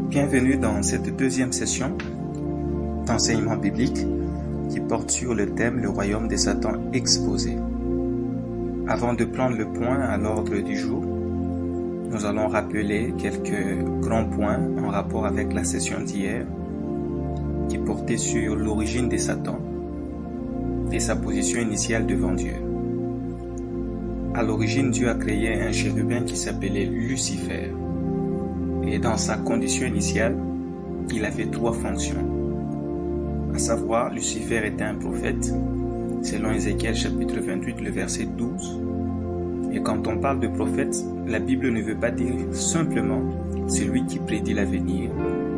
Bienvenue dans cette deuxième session d'enseignement biblique qui porte sur le thème « Le royaume de Satan exposé ». Avant de prendre le point à l'ordre du jour, nous allons rappeler quelques grands points en rapport avec la session d'hier qui portait sur l'origine de Satan et sa position initiale devant Dieu. À l'origine, Dieu a créé un chérubin qui s'appelait Lucifer. Et dans sa condition initiale, il avait trois fonctions. À savoir, Lucifer était un prophète, selon Ézéchiel chapitre 28, le verset 12. Et quand on parle de prophète, la Bible ne veut pas dire simplement celui qui prédit l'avenir,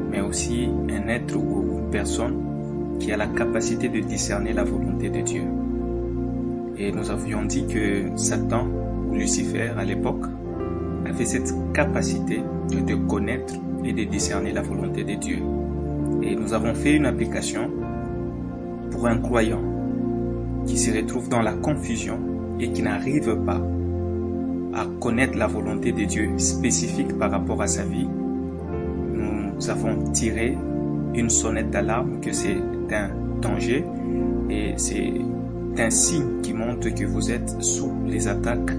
mais aussi un être ou une personne qui a la capacité de discerner la volonté de Dieu. Et nous avions dit que Satan, ou Lucifer à l'époque, avait cette capacité de connaître et de discerner la volonté de Dieu. Et nous avons fait une application pour un croyant qui se retrouve dans la confusion et qui n'arrive pas à connaître la volonté de Dieu spécifique par rapport à sa vie. Nous avons tiré une sonnette d'alarme que c'est un danger et c'est un signe qui montre que vous êtes sous les attaques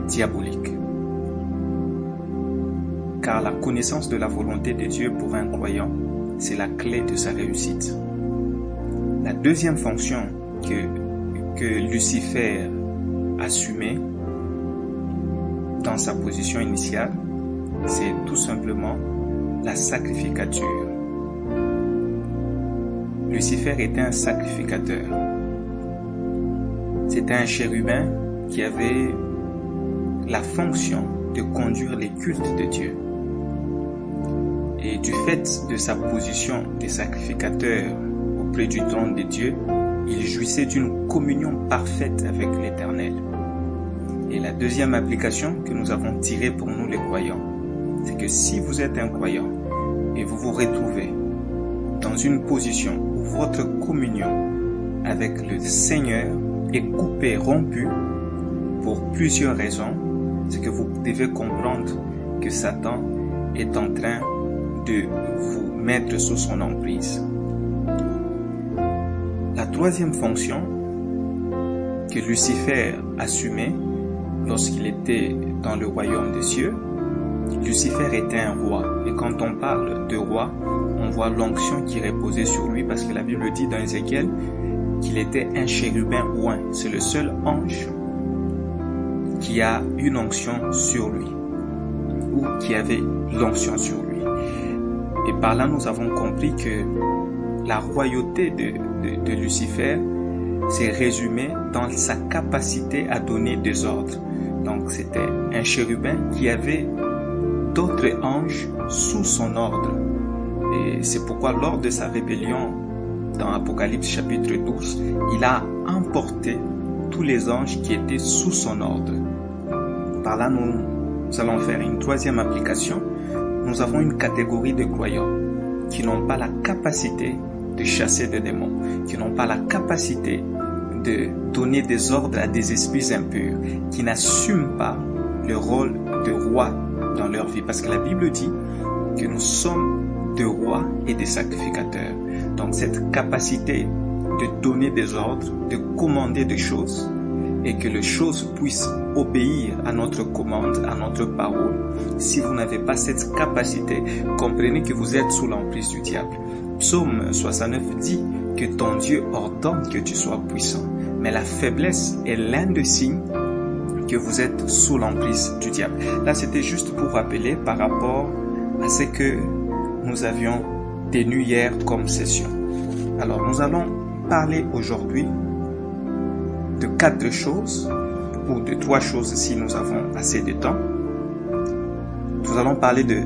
diaboliques. Car la connaissance de la volonté de Dieu pour un croyant, c'est la clé de sa réussite. La deuxième fonction que Lucifer assumait dans sa position initiale, c'est tout simplement la sacrificature. Lucifer était un sacrificateur. C'était un chérubin qui avait la fonction de conduire les cultes de Dieu. Et du fait de sa position de sacrificateur auprès du trône de Dieu, il jouissait d'une communion parfaite avec l'Éternel. Et la deuxième application que nous avons tirée pour nous les croyants, c'est que si vous êtes un croyant et vous vous retrouvez dans une position où votre communion avec le Seigneur est coupée, rompue, pour plusieurs raisons, c'est que vous devez comprendre que Satan est en train de vous mettre sous son emprise. La troisième fonction que Lucifer assumait lorsqu'il était dans le royaume des cieux, Lucifer était un roi. Et quand on parle de roi, on voit l'onction qui reposait sur lui parce que la Bible dit dans Ézéchiel qu'il était un chérubin oint. C'est le seul ange qui a une onction sur lui ou qui avait l'onction sur lui. Et par là, nous avons compris que la royauté de Lucifer s'est résumée dans sa capacité à donner des ordres. Donc, c'était un chérubin qui avait d'autres anges sous son ordre. Et c'est pourquoi, lors de sa rébellion dans Apocalypse chapitre 12, il a emporté tous les anges qui étaient sous son ordre. Par là, nous allons faire une troisième application. Nous avons une catégorie de croyants qui n'ont pas la capacité de chasser des démons, qui n'ont pas la capacité de donner des ordres à des esprits impurs, qui n'assument pas le rôle de roi dans leur vie. Parce que la Bible dit que nous sommes des rois et des sacrificateurs. Donc cette capacité de donner des ordres, de commander des choses, et que les choses puissent obéir à notre commande, à notre parole. Si vous n'avez pas cette capacité, comprenez que vous êtes sous l'emprise du diable. Psaume 69 dit que ton Dieu ordonne que tu sois puissant. Mais la faiblesse est l'un des signes que vous êtes sous l'emprise du diable. Là, c'était juste pour rappeler par rapport à ce que nous avions tenu hier comme session. Alors, nous allons parler aujourd'hui de 4 choses, ou de 3 choses si nous avons assez de temps. Nous allons parler de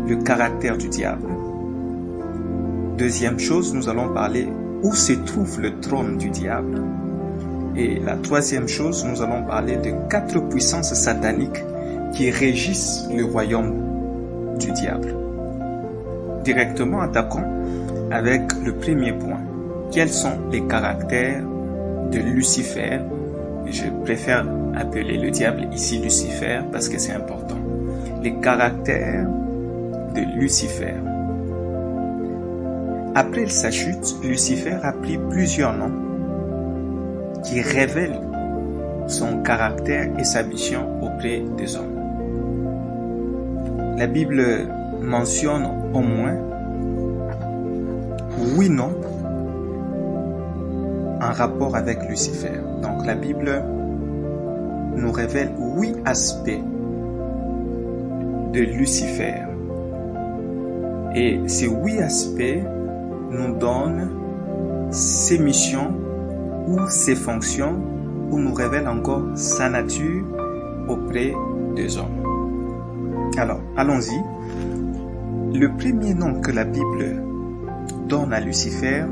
le caractère du diable. Deuxième chose, nous allons parler où se trouve le trône du diable. Et la troisième chose, nous allons parler de 4 puissances sataniques qui régissent le royaume du diable. Directement attaquons avec le premier point. Quels sont les caractères de Lucifer? Je préfère appeler le diable ici Lucifer parce que c'est important. Les caractères de Lucifer. Après sa chute, Lucifer a pris plusieurs noms qui révèlent son caractère et sa mission auprès des hommes. La Bible mentionne au moins 8 noms en rapport avec Lucifer. Donc la Bible nous révèle 8 aspects de Lucifer. Et ces 8 aspects nous donnent ses missions ou ses fonctions, ou nous révèlent encore sa nature auprès des hommes. Alors, allons-y. Le premier nom que la Bible donne à Lucifer,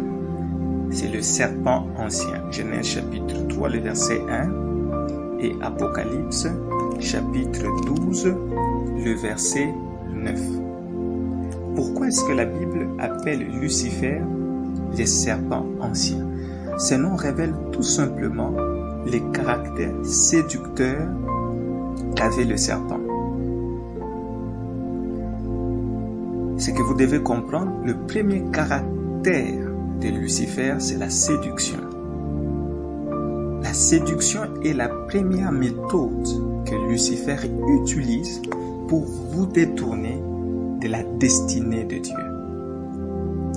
c'est le serpent ancien. Genèse chapitre 3, le verset 1, et Apocalypse chapitre 12, le verset 9. Pourquoi est-ce que la Bible appelle Lucifer les serpents anciens? Ce nom révèle tout simplement les caractères séducteurs qu'avait le serpent. C'est que vous devez comprendre, le premier caractère de Lucifer, c'est la séduction. La séduction est la première méthode que Lucifer utilise pour vous détourner de la destinée de Dieu.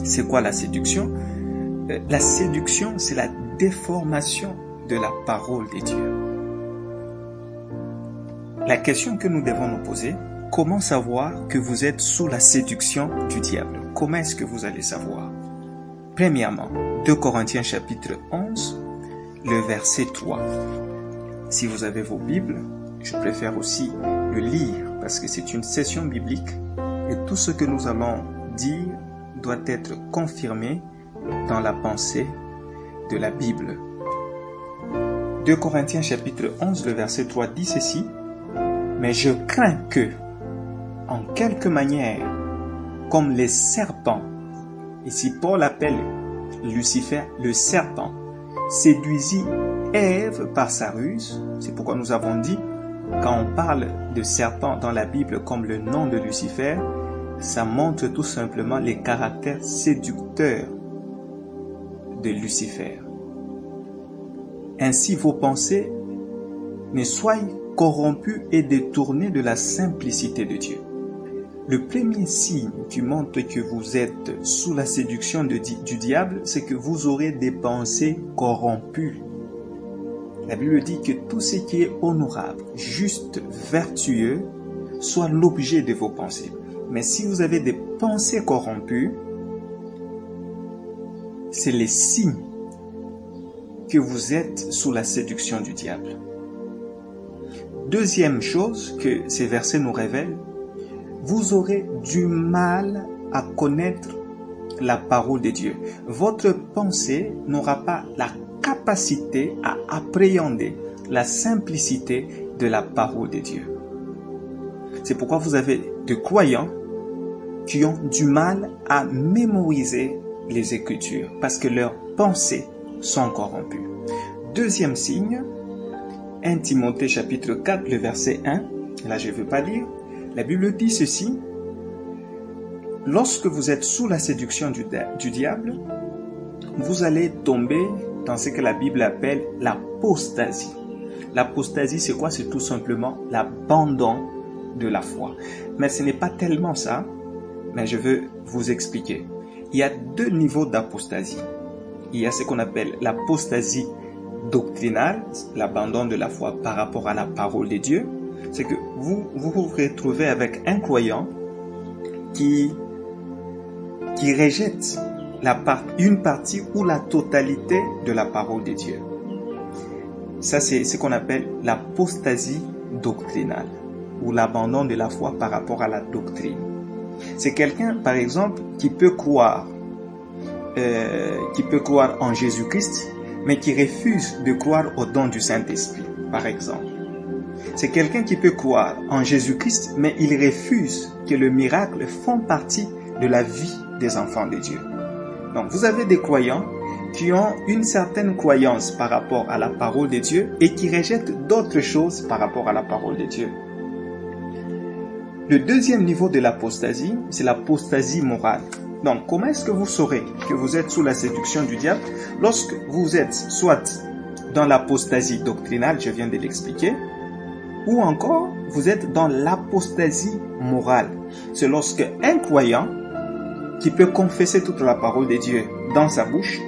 C'est quoi la séduction? La séduction, c'est la déformation de la parole de Dieu. La question que nous devons nous poser, comment savoir que vous êtes sous la séduction du diable? Comment est-ce que vous allez savoir? Premièrement, 2 Corinthiens chapitre 11, le verset 3. Si vous avez vos Bibles, je préfère aussi le lire parce que c'est une session biblique et tout ce que nous allons dire doit être confirmé dans la pensée de la Bible. 2 Corinthiens chapitre 11, le verset 3 dit ceci: « Mais je crains que, en quelque manière, comme les serpents, ici Paul appelle Lucifer le serpent, séduisit Ève par sa ruse. » C'est pourquoi nous avons dit, quand on parle de serpent dans la Bible comme le nom de Lucifer, ça montre tout simplement les caractères séducteurs de Lucifer. Ainsi vos pensées ne soient corrompues et détournées de la simplicité de Dieu. Le premier signe qui montre que vous êtes sous la séduction du diable, c'est que vous aurez des pensées corrompues. La Bible dit que tout ce qui est honorable, juste, vertueux, soit l'objet de vos pensées. Mais si vous avez des pensées corrompues, c'est les signes que vous êtes sous la séduction du diable. Deuxième chose que ces versets nous révèlent, vous aurez du mal à connaître la parole de Dieu. Votre pensée n'aura pas la capacité à appréhender la simplicité de la parole de Dieu. C'est pourquoi vous avez des croyants qui ont du mal à mémoriser les Écritures parce que leurs pensées sont corrompues. Deuxième signe, 1 Timothée chapitre 4, le verset 1, là je ne veux pas lire, la Bible dit ceci: « Lorsque vous êtes sous la séduction du diable, vous allez tomber dans ce que la Bible appelle l'apostasie. » L'apostasie, c'est quoi? C'est tout simplement l'abandon de la foi. Mais ce n'est pas tellement ça, mais je veux vous expliquer. Il y a deux niveaux d'apostasie. Il y a ce qu'on appelle l'apostasie doctrinale, l'abandon de la foi par rapport à la parole de Dieu. C'est que vous vous retrouvez avec un croyant qui rejette une partie ou la totalité de la parole de Dieu. Ça, c'est ce qu'on appelle l'apostasie doctrinale ou l'abandon de la foi par rapport à la doctrine. C'est quelqu'un, par exemple, qui peut croire en Jésus-Christ, mais qui refuse de croire au don du Saint-Esprit, par exemple. C'est quelqu'un qui peut croire en Jésus-Christ, mais il refuse que le miracle font partie de la vie des enfants de Dieu. Donc, vous avez des croyants qui ont une certaine croyance par rapport à la parole de Dieu et qui rejettent d'autres choses par rapport à la parole de Dieu. Le deuxième niveau de l'apostasie, c'est l'apostasie morale. Donc, comment est-ce que vous saurez que vous êtes sous la séduction du diable? Lorsque vous êtes soit dans l'apostasie doctrinale, je viens de l'expliquer, ou encore vous êtes dans l'apostasie morale. C'est lorsque un croyant qui peut confesser toute la parole de Dieu dans sa bouche,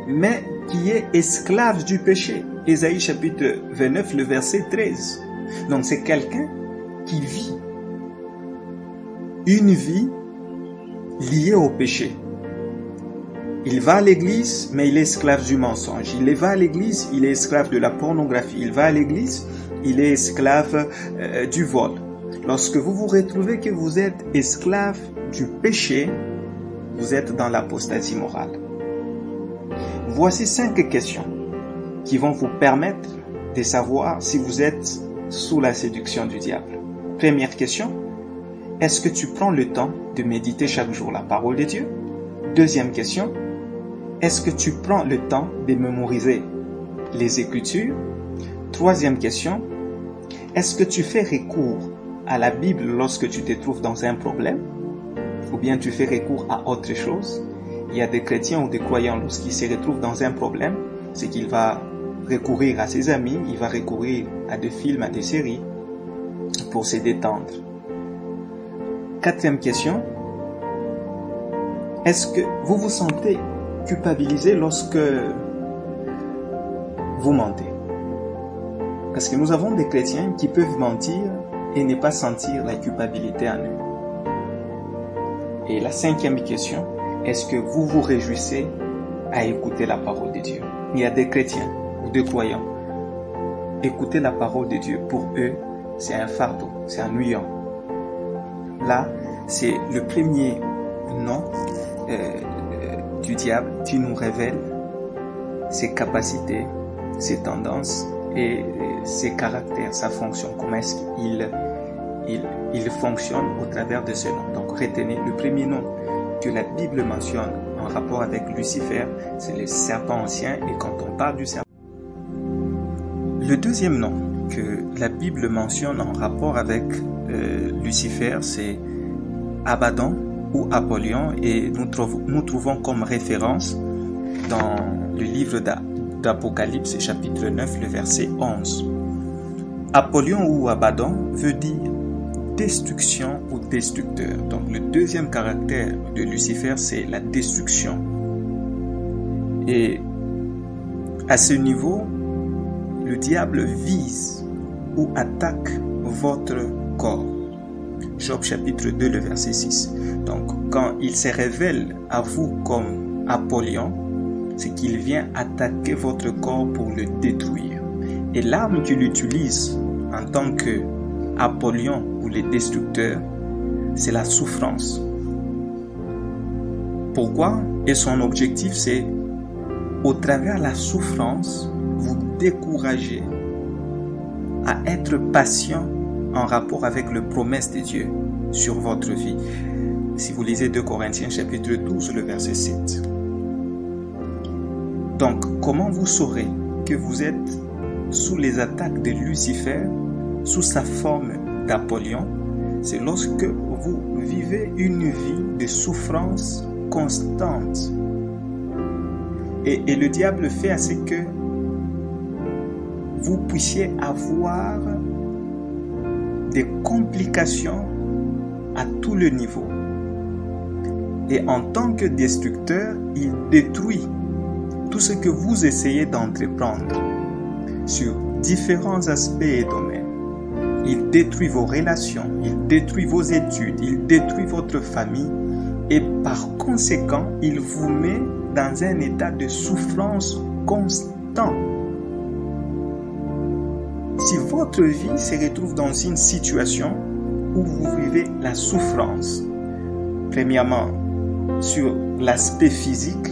mais qui est esclave du péché. Ésaïe chapitre 29, le verset 13. Donc c'est quelqu'un qui vit une vie liée au péché. Il va à l'église, mais il est esclave du mensonge. Il va à l'église, il est esclave de la pornographie. Il va à l'église, il est esclave du vol. Lorsque vous vous retrouvez que vous êtes esclave du péché, vous êtes dans l'apostasie morale. Voici 5 questions qui vont vous permettre de savoir si vous êtes sous la séduction du diable. Première question, est-ce que tu prends le temps de méditer chaque jour la parole de Dieu? Deuxième question, est-ce que tu prends le temps de mémoriser les Écritures? Troisième question, est-ce que tu fais recours à la Bible lorsque tu te trouves dans un problème? Ou bien tu fais recours à autre chose? Il y a des chrétiens ou des croyants, lorsqu'ils se retrouvent dans un problème, c'est qu'il va recourir à ses amis, il va recourir à des films, à des séries, pour se détendre. Quatrième question, est-ce que vous vous sentez culpabilisé lorsque vous mentez? Parce que nous avons des chrétiens qui peuvent mentir et ne pas sentir la culpabilité en eux. Et la 5e question, est-ce que vous vous réjouissez à écouter la parole de Dieu? Il y a des chrétiens ou des croyants. Écouter la parole de Dieu, pour eux, c'est un fardeau, c'est ennuyant. Là, c'est le premier nom du diable qui nous révèle ses capacités, ses tendances et ses caractères, sa fonction, comment est-ce qu'il fonctionne au travers de ce nom. Donc retenez le premier nom que la Bible mentionne en rapport avec Lucifer, c'est le serpent ancien, et quand on parle du serpent, le deuxième nom que la Bible mentionne en rapport avec Lucifer, c'est Abaddon ou Apollyon, et nous trouvons comme référence dans le livre d'Apocalypse chapitre 9, le verset 11. Apollyon ou Abaddon veut dire destruction ou destructeur. Donc le deuxième caractère de Lucifer, c'est la destruction. Et à ce niveau, le diable vise ou attaque votre corps. Job chapitre 2, le verset 6. Donc quand il se révèle à vous comme Apollyon, c'est qu'il vient attaquer votre corps pour le détruire. Et l'arme qu'il utilise en tant que Apollyon ou le destructeur, c'est la souffrance. Pourquoi? Et son objectif, c'est au travers la souffrance, vous décourager à être patient en rapport avec les promesses de Dieu sur votre vie. Si vous lisez 2 Corinthiens chapitre 12, le verset 7. Donc, comment vous saurez que vous êtes sous les attaques de Lucifer, sous sa forme d'Apollyon? C'est lorsque vous vivez une vie de souffrance constante. Et le diable fait à ce que vous puissiez avoir des complications à tous les niveaux. Et en tant que destructeur, il détruit tout ce que vous essayez d'entreprendre sur différents aspects et domaines. Il détruit vos relations, il détruit vos études, il détruit votre famille et par conséquent, il vous met dans un état de souffrance constant. Si votre vie se retrouve dans une situation où vous vivez la souffrance, premièrement sur l'aspect physique,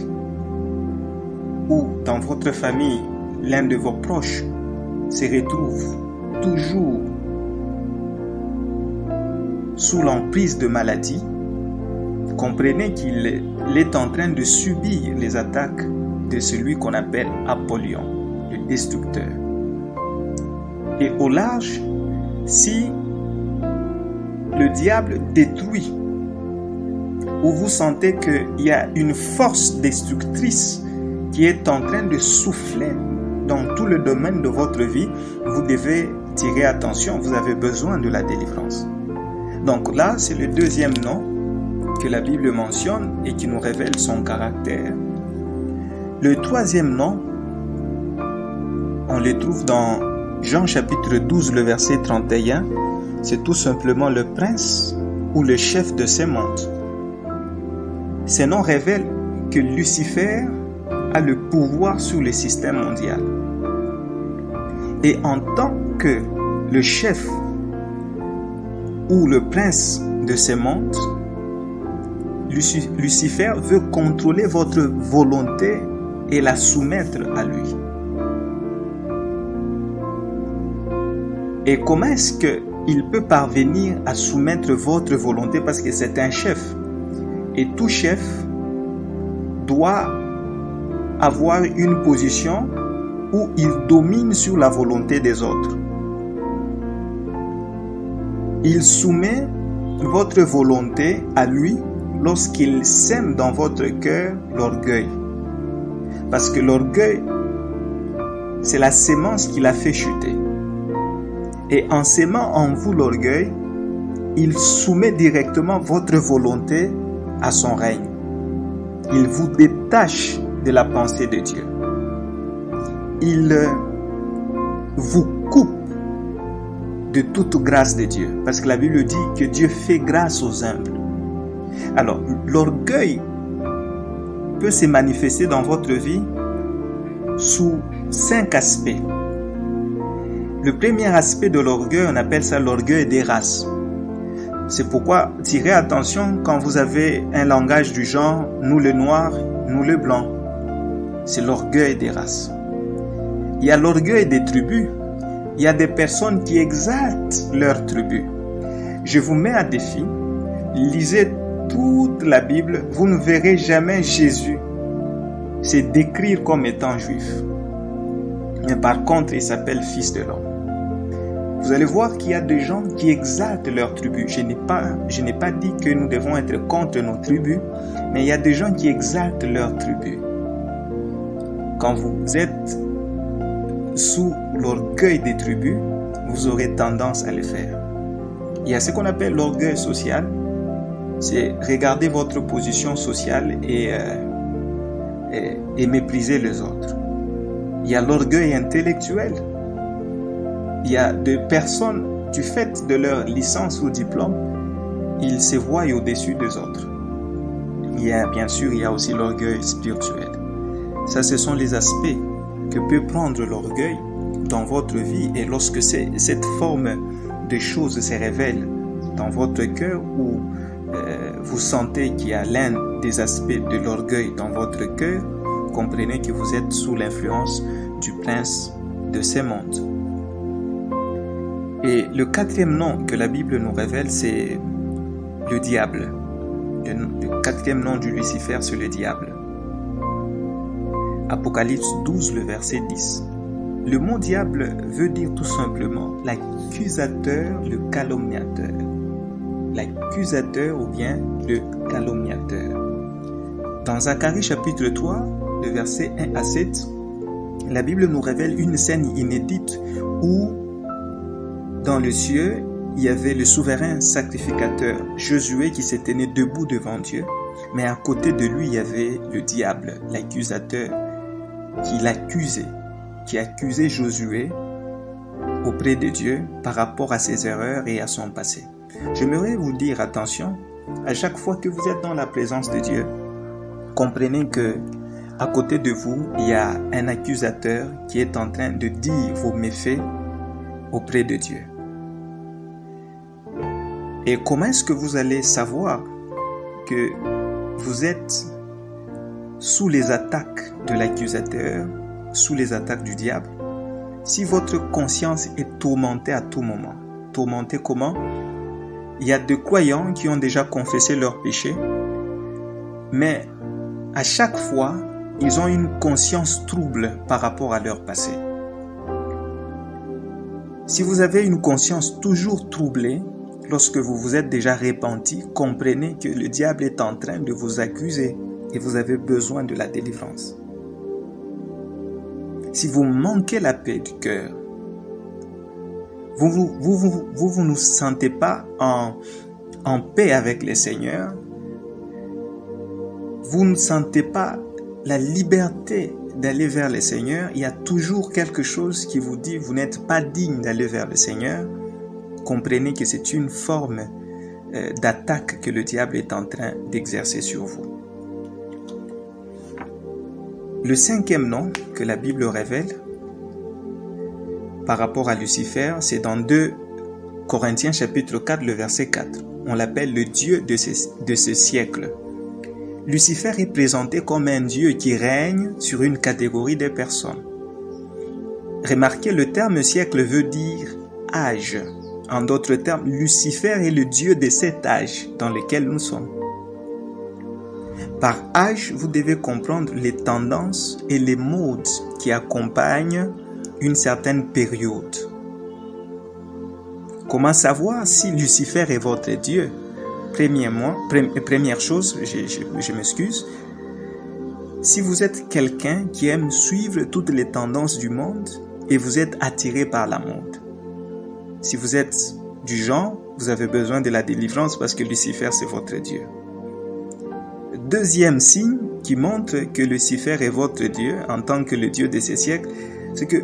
ou dans votre famille, l'un de vos proches se retrouve toujours sous l'emprise de maladie, comprenez qu'il est en train de subir les attaques de celui qu'on appelle Apollyon, le destructeur. Et au large, si le diable détruit, où vous sentez qu'il y a une force destructrice qui est en train de souffler dans tout le domaine de votre vie, vous devez tirer attention, vous avez besoin de la délivrance. Donc là, c'est le deuxième nom que la Bible mentionne et qui nous révèle son caractère. Le troisième nom, on le trouve dans Jean chapitre 12, le verset 31. C'est tout simplement le prince ou le chef de ces mondes. Ces noms révèlent que Lucifer a le pouvoir sur le système mondial. Et en tant que le chef ou le prince de ces mondes, Lucifer veut contrôler votre volonté et la soumettre à lui. Et comment est-ce qu'il peut parvenir à soumettre votre volonté? Parce que c'est un chef. Et tout chef doit avoir une position où il domine sur la volonté des autres. Il soumet votre volonté à lui lorsqu'il sème dans votre cœur l'orgueil. Parce que l'orgueil, c'est la sémence qu'il a fait chuter. Et en sémant en vous l'orgueil, il soumet directement votre volonté à son règne. Il vous détache de la pensée de Dieu. Il vous coupe de toute grâce de Dieu. Parce que la Bible dit que Dieu fait grâce aux humbles. Alors, l'orgueil peut se manifester dans votre vie sous 5 aspects. Le premier aspect de l'orgueil, on appelle ça l'orgueil des races. C'est pourquoi tirez attention quand vous avez un langage du genre « nous le noir, nous le blanc ». C'est l'orgueil des races. Il y a l'orgueil des tribus. Il y a des personnes qui exaltent leur tribu. Je vous mets à défi, lisez toute la Bible, vous ne verrez jamais Jésus se décrire comme étant juif. Mais par contre, il s'appelle fils de l'homme. Vous allez voir qu'il y a des gens qui exaltent leur tribu. Je n'ai pas dit que nous devons être contre nos tribus, mais il y a des gens qui exaltent leur tribu. Quand vous êtes sous l'orgueil des tribus, vous aurez tendance à le faire. Il y a ce qu'on appelle l'orgueil social. C'est regarder votre position sociale et mépriser les autres. Il y a l'orgueil intellectuel. Il y a des personnes, du fait de leur licence ou diplôme, ils se voient au-dessus des autres. Bien sûr, il y a aussi l'orgueil spirituel. Ça, ce sont les aspects que peut prendre l'orgueil dans votre vie. Et lorsque cette forme de choses se révèle dans votre cœur, ou vous sentez qu'il y a l'un des aspects de l'orgueil dans votre cœur, comprenez que vous êtes sous l'influence du prince de ces mondes. Et le quatrième nom que la Bible nous révèle, c'est le diable. Le quatrième nom du Lucifer, c'est le diable. Apocalypse 12, le verset 10. Le mot diable veut dire tout simplement l'accusateur, le calomniateur. L'accusateur ou bien le calomniateur. Dans Zacharie chapitre 3, le verset 1 à 7, la Bible nous révèle une scène inédite où dans le ciel, il y avait le souverain sacrificateur Josué qui se tenait debout devant Dieu, mais à côté de lui, il y avait le diable, l'accusateur, qui accusait Josué auprès de Dieu par rapport à ses erreurs et à son passé. J'aimerais vous dire attention, à chaque fois que vous êtes dans la présence de Dieu, comprenez que à côté de vous, il y a un accusateur qui est en train de dire vos méfaits auprès de Dieu. Et comment est-ce que vous allez savoir que vous êtes sous les attaques de l'accusateur, sous les attaques du diable, si votre conscience est tourmentée à tout moment? Tourmentée comment? Il y a des croyants qui ont déjà confessé leurs péchés, mais à chaque fois, ils ont une conscience trouble par rapport à leur passé. Si vous avez une conscience toujours troublée, lorsque vous vous êtes déjà repenti, comprenez que le diable est en train de vous accuser et vous avez besoin de la délivrance. Si vous manquez la paix du cœur, vous ne sentez pas en paix avec le Seigneur, vous ne sentez pas la liberté d'aller vers le Seigneur, il y a toujours quelque chose qui vous dit vous n'êtes pas digne d'aller vers le Seigneur, comprenez que c'est une forme d'attaque que le diable est en train d'exercer sur vous. Le cinquième nom que la Bible révèle par rapport à Lucifer, c'est dans 2 Corinthiens chapitre 4, le verset 4. On l'appelle le Dieu de ce siècle. Lucifer est présenté comme un Dieu qui règne sur une catégorie de personnes. Remarquez, le terme siècle veut dire âge. En d'autres termes, Lucifer est le Dieu de cet âge dans lequel nous sommes. Par âge, vous devez comprendre les tendances et les modes qui accompagnent une certaine période. Comment savoir si Lucifer est votre Dieu? Première chose, je m'excuse, si vous êtes quelqu'un qui aime suivre toutes les tendances du monde et vous êtes attiré par la mode. Si vous êtes du genre, vous avez besoin de la délivrance parce que Lucifer c'est votre Dieu. Deuxième signe qui montre que Lucifer est votre Dieu en tant que le Dieu de ces siècles, c'est que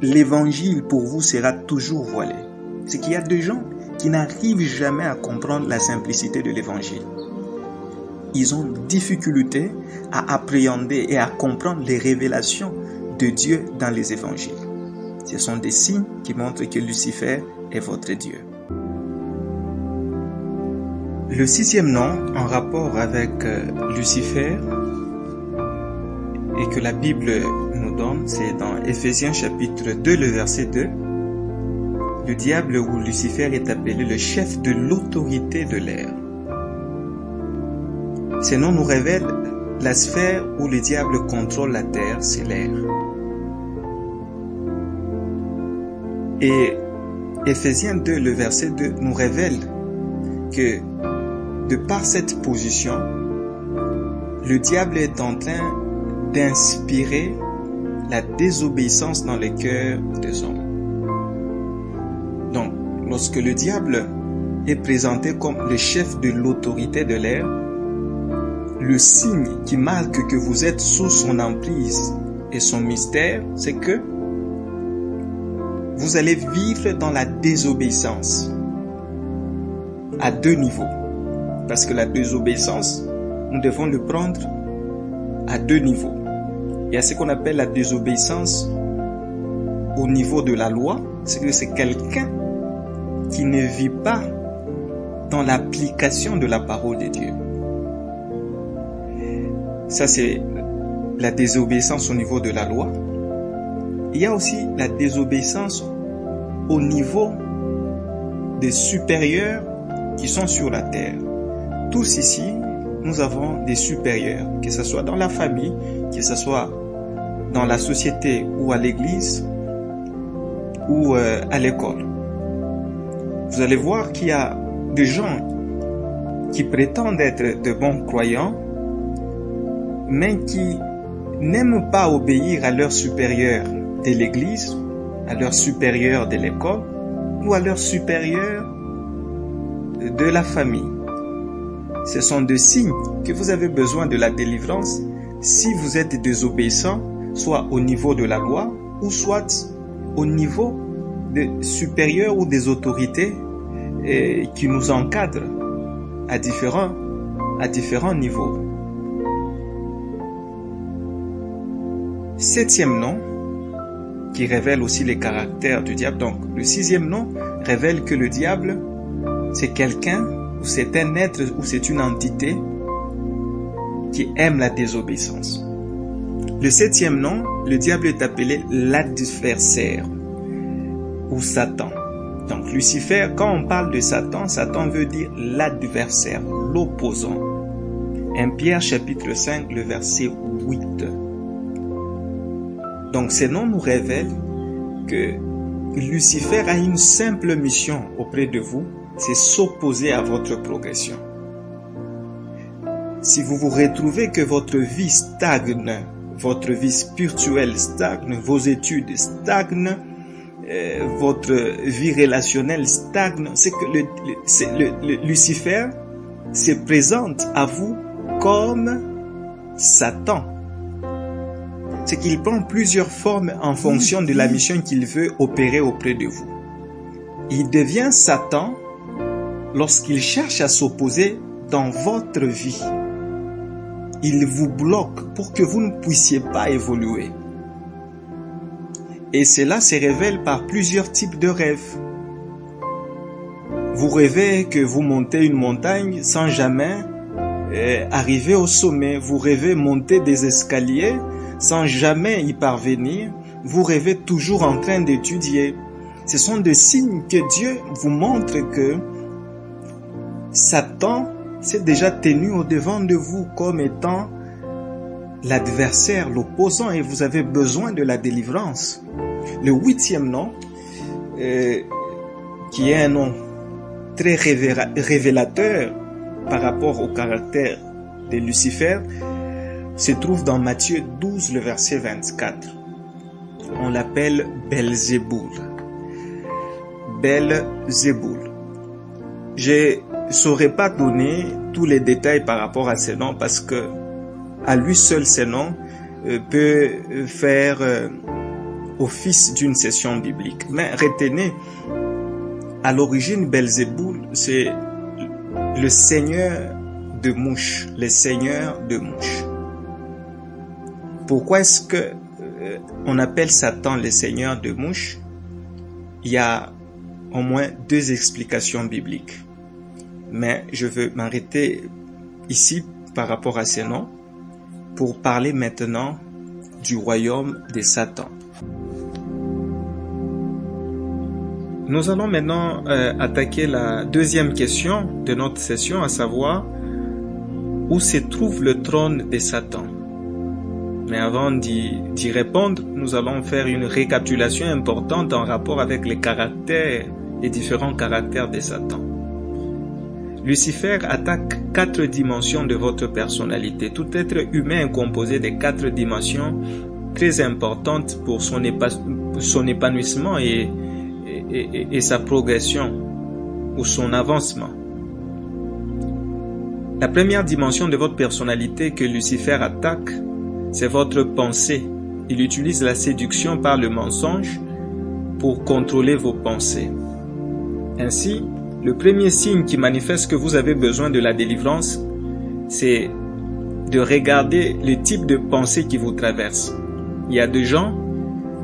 l'évangile pour vous sera toujours voilé. C'est qu'il y a des gens qui n'arrivent jamais à comprendre la simplicité de l'évangile. Ils ont difficulté à appréhender et à comprendre les révélations de Dieu dans les évangiles. Ce sont des signes qui montrent que Lucifer est votre Dieu. Le sixième nom en rapport avec Lucifer et que la Bible nous donne, c'est dans Éphésiens chapitre 2, le verset 2. Le diable ou Lucifer est appelé le chef de l'autorité de l'air. Ce nom nous révèle la sphère où le diable contrôle la terre, c'est l'air. Et Éphésiens 2, le verset 2, nous révèle que de par cette position, le diable est en train d'inspirer la désobéissance dans les cœurs des hommes. Donc, lorsque le diable est présenté comme le chef de l'autorité de l'air, le signe qui marque que vous êtes sous son emprise et son mystère, c'est que vous allez vivre dans la désobéissance à 2 niveaux. Parce que la désobéissance, nous devons le prendre à 2 niveaux. Il y a ce qu'on appelle la désobéissance au niveau de la loi, c'est que c'est quelqu'un qui ne vit pas dans l'application de la parole de Dieu. Ça, c'est la désobéissance au niveau de la loi. Il y a aussi la désobéissance au niveau des supérieurs qui sont sur la terre. Tous ici, nous avons des supérieurs, que ce soit dans la famille, que ce soit dans la société ou à l'église ou à l'école. Vous allez voir qu'il y a des gens qui prétendent être de bons croyants, mais qui n'aiment pas obéir à leurs supérieurs de l'église, à leurs supérieurs de l'école ou à leurs supérieurs de la famille. Ce sont des signes que vous avez besoin de la délivrance si vous êtes désobéissant, soit au niveau de la loi ou soit au niveau des supérieurs ou des autorités qui nous encadrent à différents niveaux. Septième nom, qui révèle aussi les caractères du diable. Donc, le sixième nom révèle que le diable, c'est quelqu'un ou c'est un être ou c'est une entité qui aime la désobéissance. Le septième nom, le diable est appelé l'adversaire ou Satan. Donc Lucifer, quand on parle de Satan, Satan veut dire l'adversaire, l'opposant. 1 Pierre chapitre 5, le verset 8. Donc ces noms nous révèlent que Lucifer a une simple mission auprès de vous, c'est s'opposer à votre progression. Si vous vous retrouvez que votre vie stagne, votre vie spirituelle stagne, vos études stagnent, votre vie relationnelle stagne, c'est que Lucifer se présente à vous comme Satan. C'est qu'il prend plusieurs formes en fonction de la mission qu'il veut opérer auprès de vous. Il devient Satan lorsqu'il cherche à s'opposer dans votre vie. Il vous bloque pour que vous ne puissiez pas évoluer. Et cela se révèle par plusieurs types de rêves. Vous rêvez que vous montez une montagne sans jamais arriver au sommet. Vous rêvez monter des escaliers sans jamais y parvenir. Vous rêvez toujours en train d'étudier. Ce sont des signes que Dieu vous montre que Satan s'est déjà tenu au devant de vous comme étant l'adversaire, l'opposant, et vous avez besoin de la délivrance. Le 8e nom, qui est un nom très révélateur par rapport au caractère de Lucifer, se trouve dans Matthieu 12, le verset 24. On l'appelle Belzéboul. Belzéboul. Je ne saurais pas donner tous les détails par rapport à ces noms parce que à lui seul ces noms peut faire office d'une session biblique. Mais retenez, à l'origine, Belzéboul, c'est le seigneur de mouches, le seigneur de mouches. Pourquoi est-ce que on appelle Satan le seigneur de mouches? Il y a au moins 2 explications bibliques. Mais je veux m'arrêter ici par rapport à ces noms pour parler maintenant du royaume de Satan. Nous allons maintenant attaquer la 2e question de notre session, à savoir où se trouve le trône de Satan. Mais avant d'y répondre, nous allons faire une récapitulation importante en rapport avec les caractères, les différents caractères de Satan. Lucifer attaque 4 dimensions de votre personnalité. Tout être humain est composé de 4 dimensions très importantes pour son épanouissement et sa progression ou son avancement. La première dimension de votre personnalité que Lucifer attaque, c'est votre pensée. Il utilise la séduction par le mensonge pour contrôler vos pensées. Ainsi, le premier signe qui manifeste que vous avez besoin de la délivrance, c'est de regarder le type de pensée qui vous traverse. Il y a des gens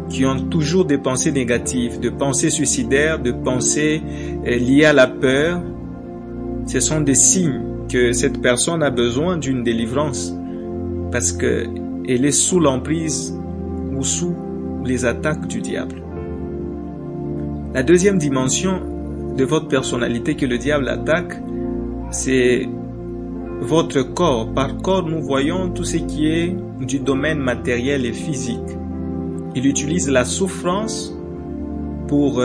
qui ont toujours des pensées négatives, de pensées suicidaires, de pensées liées à la peur. Ce sont des signes que cette personne a besoin d'une délivrance parce qu'elle est sous l'emprise ou sous les attaques du diable. La deuxième dimension de votre personnalité que le diable attaque, c'est votre corps. Par corps, nous voyons tout ce qui est du domaine matériel et physique. Il utilise la souffrance pour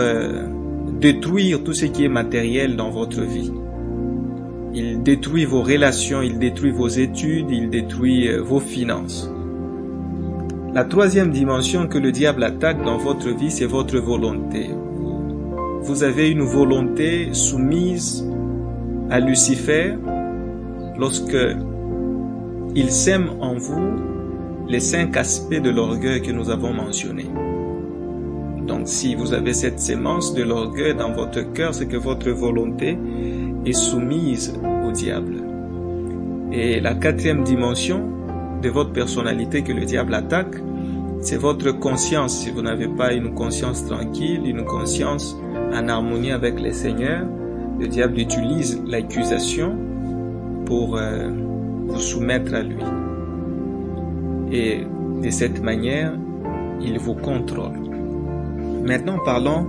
détruire tout ce qui est matériel dans votre vie. Il détruit vos relations, il détruit vos études, il détruit vos finances. La troisième dimension que le diable attaque dans votre vie, c'est votre volonté. Vous avez une volonté soumise à Lucifer lorsque il sème en vous les 5 aspects de l'orgueil que nous avons mentionnés. Donc si vous avez cette sémence de l'orgueil dans votre cœur, c'est que votre volonté est soumise au diable. Et la 4e dimension de votre personnalité que le diable attaque, c'est votre conscience. Si vous n'avez pas une conscience tranquille, une conscience en harmonie avec le Seigneur, le diable utilise l'accusation pour vous soumettre à lui. Et de cette manière, il vous contrôle. Maintenant, parlons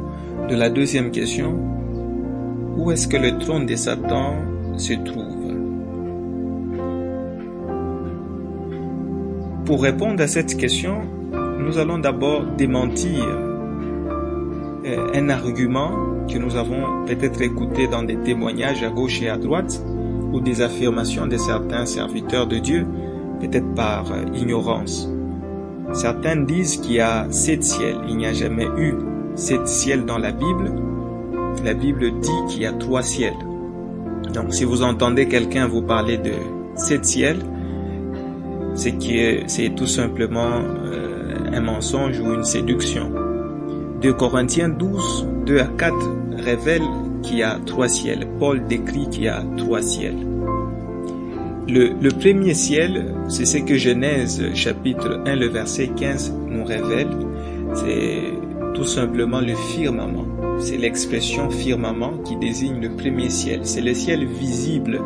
de la 2e question. Où est-ce que le trône de Satan se trouve? Pour répondre à cette question, nous allons d'abord démentir un argument que nous avons peut-être écoutées dans des témoignages à gauche et à droite, ou des affirmations de certains serviteurs de Dieu, peut-être par ignorance. Certains disent qu'il y a 7 ciels. Il n'y a jamais eu 7 ciels dans la Bible. La Bible dit qu'il y a 3 ciels. Donc si vous entendez quelqu'un vous parler de 7 ciels, c'est tout simplement un mensonge ou une séduction. 2 Corinthiens 12, 2 à 4 révèle qu'il y a 3 ciels. Paul décrit qu'il y a 3 ciels. Le premier ciel, c'est ce que Genèse chapitre 1, le verset 15 nous révèle. C'est tout simplement le firmament. C'est l'expression firmament qui désigne le premier ciel. C'est le ciel visible.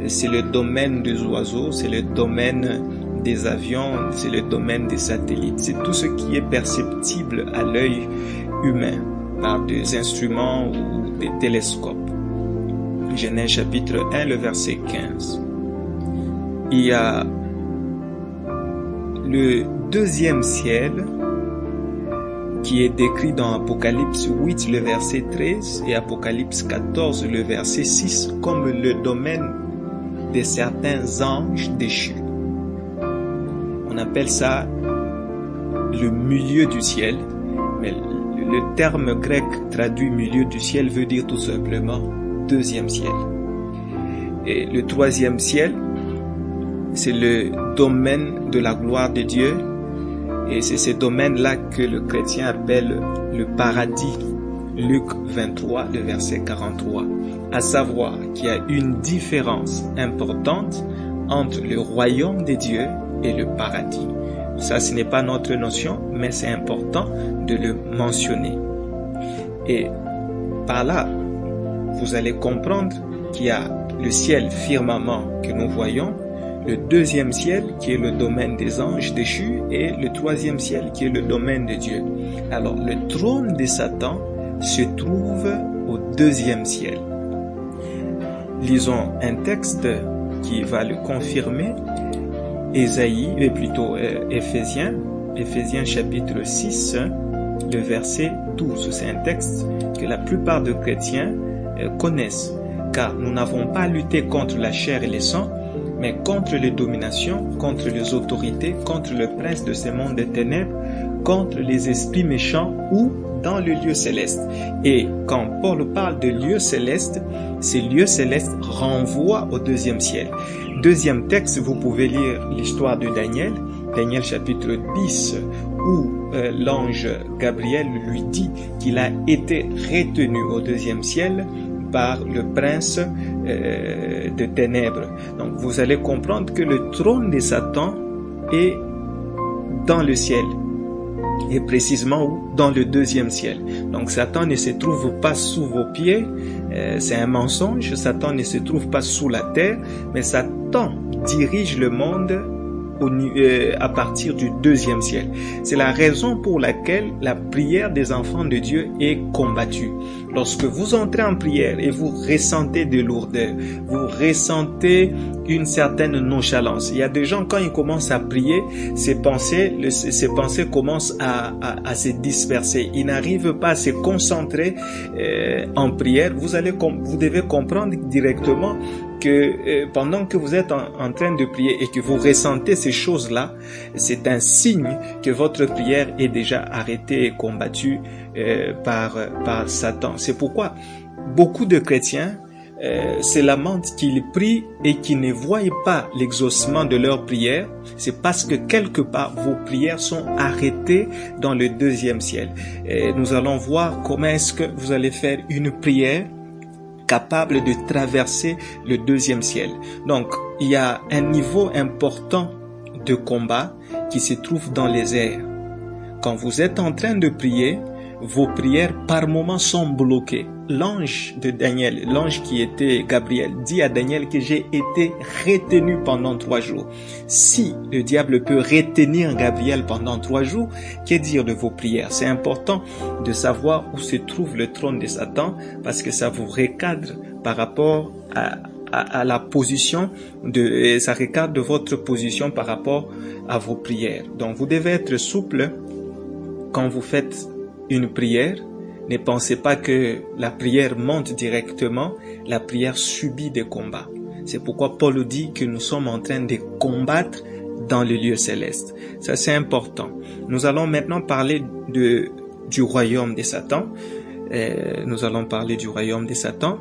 C'est le domaine des oiseaux, c'est le domaine des avions, c'est le domaine des satellites. C'est tout ce qui est perceptible à l'œil humain par des instruments ou des télescopes. Genèse chapitre 1, le verset 15. Il y a le deuxième ciel qui est décrit dans Apocalypse 8, le verset 13 et Apocalypse 14, le verset 6 comme le domaine de certains anges déchus. On appelle ça le milieu du ciel, mais le terme grec traduit milieu du ciel veut dire tout simplement deuxième ciel. Et le troisième ciel, c'est le domaine de la gloire de Dieu, et c'est ce domaine-là que le chrétien appelle le paradis. Luc 23, le verset 43. À savoir qu'il y a une différence importante entre le royaume de Dieu et le paradis. Ça, ce n'est pas notre notion, mais c'est important de le mentionner. Et par là, vous allez comprendre qu'il y a le ciel firmament que nous voyons, le deuxième ciel qui est le domaine des anges déchus et le troisième ciel qui est le domaine de Dieu. Alors, le trône de Satan se trouve au deuxième ciel. Lisons un texte qui va le confirmer. Éphésiens chapitre 6, le verset 12. C'est un texte que la plupart des chrétiens connaissent, car nous n'avons pas lutté contre la chair et le sang, mais contre les dominations, contre les autorités, contre le prince de ce monde des ténèbres, contre les esprits méchants ou dans le lieu céleste. Et quand Paul parle de lieu céleste, ces lieux célestes renvoient au deuxième ciel. Deuxième texte, vous pouvez lire l'histoire de Daniel, Daniel chapitre 10, où l'ange Gabriel lui dit qu'il a été retenu au deuxième ciel par le prince de ténèbres. Donc vous allez comprendre que le trône de Satan est dans le ciel, et précisément où? Dans le deuxième ciel. Donc Satan ne se trouve pas sous vos pieds, c'est un mensonge. Satan ne se trouve pas sous la terre, mais Satan dirige le monde à partir du deuxième ciel. C'est la raison pour laquelle la prière des enfants de Dieu est combattue. Lorsque vous entrez en prière et vous ressentez de lourdeur, vous ressentez une certaine nonchalance. Il y a des gens, quand ils commencent à prier, ces pensées commencent à se disperser. Ils n'arrivent pas à se concentrer en prière. Vous devez comprendre directement que pendant que vous êtes en train de prier et que vous ressentez ces choses-là, c'est un signe que votre prière est déjà arrêtée et combattue par Satan. C'est pourquoi beaucoup de chrétiens se lamentent qu'ils prient et qu'ils ne voient pas l'exaucement de leur prière. C'est parce que quelque part vos prières sont arrêtées dans le deuxième ciel. Et nous allons voir comment est-ce que vous allez faire une prière capable de traverser le deuxième ciel. Donc, il y a un niveau important de combat qui se trouve dans les airs. Quand vous êtes en train de prier, vos prières par moments sont bloquées. L'ange de Daniel, l'ange qui était Gabriel, dit à Daniel que j'ai été retenu pendant 3 jours. Si le diable peut retenir Gabriel pendant 3 jours, que dire de vos prières? C'est important de savoir où se trouve le trône de Satan, parce que ça vous recadre par rapport à la position ça recadre de votre position par rapport à vos prières. Donc vous devez être souple quand vous faites une prière, Ne pensez pas que la prière monte directement, la prière subit des combats. C'est pourquoi Paul dit que nous sommes en train de combattre dans le lieu céleste. Ça, c'est important. Nous allons maintenant parler du royaume de Satan. Nous allons parler du royaume de Satan.